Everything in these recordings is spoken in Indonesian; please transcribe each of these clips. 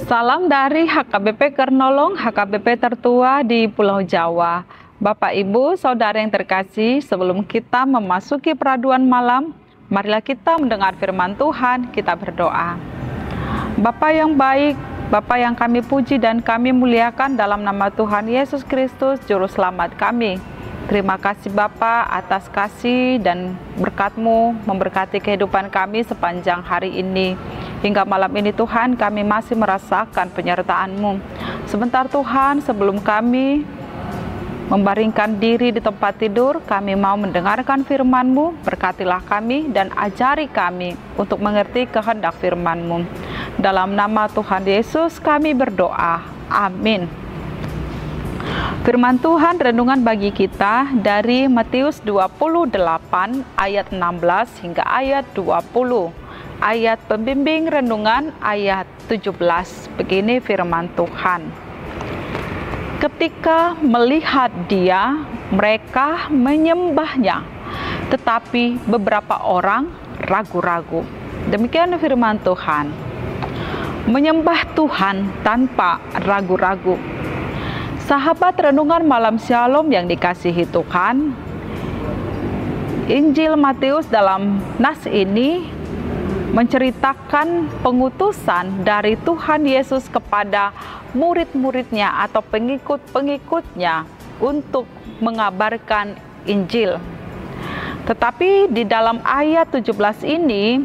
Salam dari HKBP Kernolong, HKBP tertua di Pulau Jawa. Bapak, Ibu, Saudara yang terkasih, sebelum kita memasuki peraduan malam, marilah kita mendengar firman Tuhan, kita berdoa. Bapa yang baik, Bapa yang kami puji dan kami muliakan dalam nama Tuhan Yesus Kristus, Juru Selamat kami. Terima kasih Bapa atas kasih dan berkat-Mu memberkati kehidupan kami sepanjang hari ini. Hingga malam ini Tuhan, kami masih merasakan penyertaan-Mu. Sebentar Tuhan, sebelum kami membaringkan diri di tempat tidur, kami mau mendengarkan firman-Mu. Berkatilah kami dan ajari kami untuk mengerti kehendak firman-Mu. Dalam nama Tuhan Yesus kami berdoa. Amin. Firman Tuhan renungan bagi kita dari Matius 28 ayat 16 hingga ayat 20. Ayat pembimbing renungan ayat 17. Begini firman Tuhan. Ketika melihat Dia, mereka menyembahnya, tetapi beberapa orang ragu-ragu. Demikian firman Tuhan. Menyembah Tuhan tanpa ragu-ragu. Sahabat renungan malam Shalom yang dikasihi Tuhan, Injil Matius dalam nas ini menceritakan pengutusan dari Tuhan Yesus kepada murid-muridnya atau pengikut-pengikutnya untuk mengabarkan Injil. Tetapi di dalam ayat 17 ini,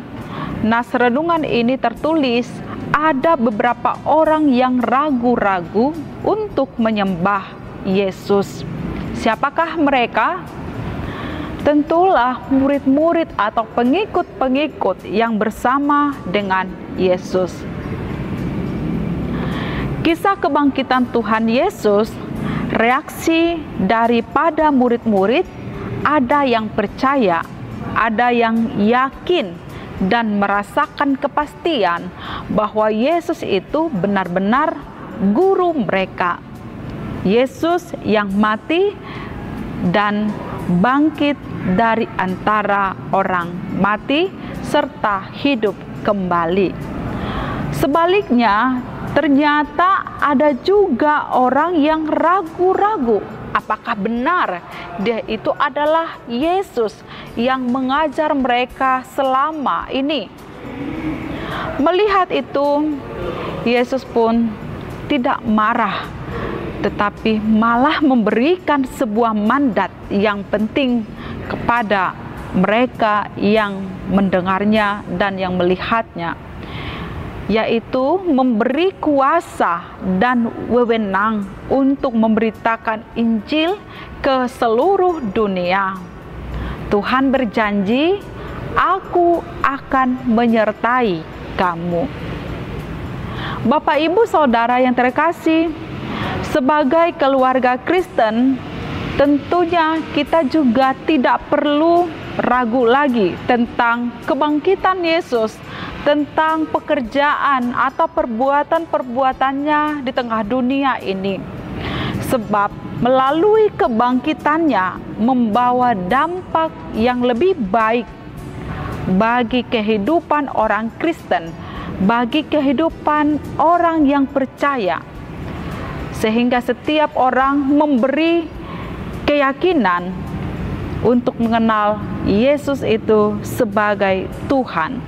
nas renungan ini tertulis ada beberapa orang yang ragu-ragu untuk menyembah Yesus. Siapakah mereka? Tentulah murid-murid atau pengikut-pengikut yang bersama dengan Yesus. Kisah kebangkitan Tuhan Yesus, reaksi daripada murid-murid, ada yang percaya, ada yang yakin, dan merasakan kepastian bahwa Yesus itu benar-benar guru mereka. Yesus yang mati dan bangkit dari antara orang mati serta hidup kembali. Sebaliknya, ternyata ada juga orang yang ragu-ragu apakah benar Dia itu adalah Yesus yang mengajar mereka selama ini. Melihat itu, Yesus pun tidak marah, tetapi malah memberikan sebuah mandat yang penting kepada mereka yang mendengarnya dan yang melihatnya, yaitu memberi kuasa dan wewenang untuk memberitakan Injil ke seluruh dunia. Tuhan berjanji, "Aku akan menyertai kamu." Bapak, Ibu, Saudara yang terkasih, sebagai keluarga Kristen, tentunya kita juga tidak perlu ragu lagi tentang kebangkitan Yesus, tentang pekerjaan atau perbuatan-perbuatannya di tengah dunia ini. Sebab melalui kebangkitannya membawa dampak yang lebih baik bagi kehidupan orang Kristen, bagi kehidupan orang yang percaya. Sehingga setiap orang memberi keyakinan untuk mengenal Yesus itu sebagai Tuhan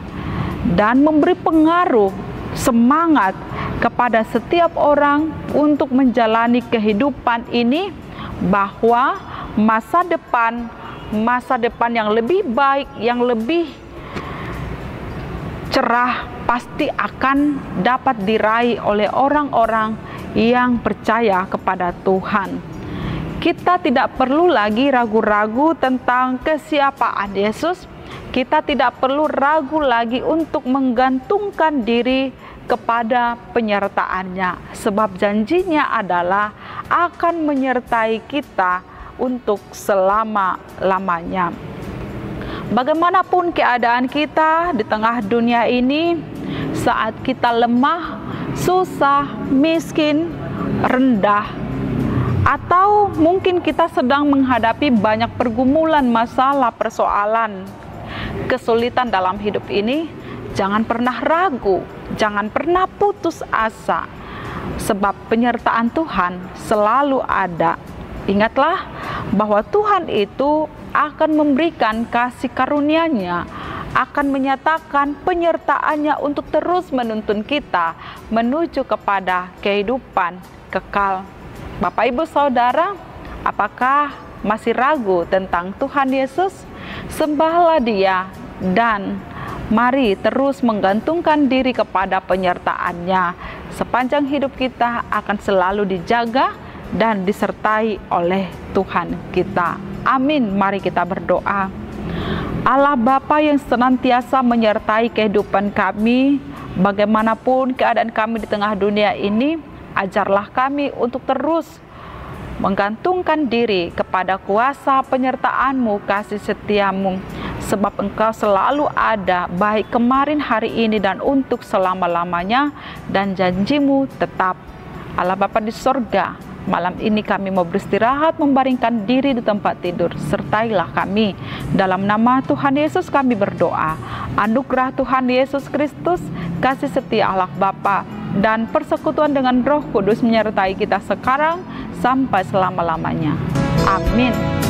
dan memberi pengaruh, semangat kepada setiap orang untuk menjalani kehidupan ini, bahwa masa depan yang lebih baik, yang lebih cerah pasti akan dapat diraih oleh orang-orang yang percaya kepada Tuhan. Kita tidak perlu lagi ragu-ragu tentang kesiapaan Yesus. Kita tidak perlu ragu lagi untuk menggantungkan diri kepada penyertaannya. Sebab janjinya adalah akan menyertai kita untuk selama-lamanya. Bagaimanapun keadaan kita di tengah dunia ini, saat kita lemah, susah, miskin, rendah, atau mungkin kita sedang menghadapi banyak pergumulan, masalah, persoalan, kesulitan dalam hidup ini, Jangan pernah ragu, jangan pernah putus asa, sebab penyertaan Tuhan selalu ada. Ingatlah bahwa Tuhan itu akan memberikan kasih karunia-Nya, akan menyatakan penyertaannya untuk terus menuntun kita menuju kepada kehidupan kekal. Bapak, Ibu, Saudara, apakah masih ragu tentang Tuhan Yesus? Sembahlah Dia dan mari terus menggantungkan diri kepada penyertaan-Nya. Sepanjang hidup kita akan selalu dijaga dan disertai oleh Tuhan kita. Amin. Mari kita berdoa. Allah Bapa yang senantiasa menyertai kehidupan kami, bagaimanapun keadaan kami di tengah dunia ini, ajarlah kami untuk terus menggantungkan diri kepada kuasa penyertaan-Mu, kasih setia-Mu, sebab Engkau selalu ada, baik kemarin, hari ini, dan untuk selama-lamanya, dan janji-Mu tetap. Allah Bapa di sorga, malam ini kami mau beristirahat, membaringkan diri di tempat tidur. Sertailah kami. Dalam nama Tuhan Yesus kami berdoa. Anugerah Tuhan Yesus Kristus, kasih setia Allah Bapa, dan persekutuan dengan Roh Kudus menyertai kita sekarang sampai selama-lamanya. Amin.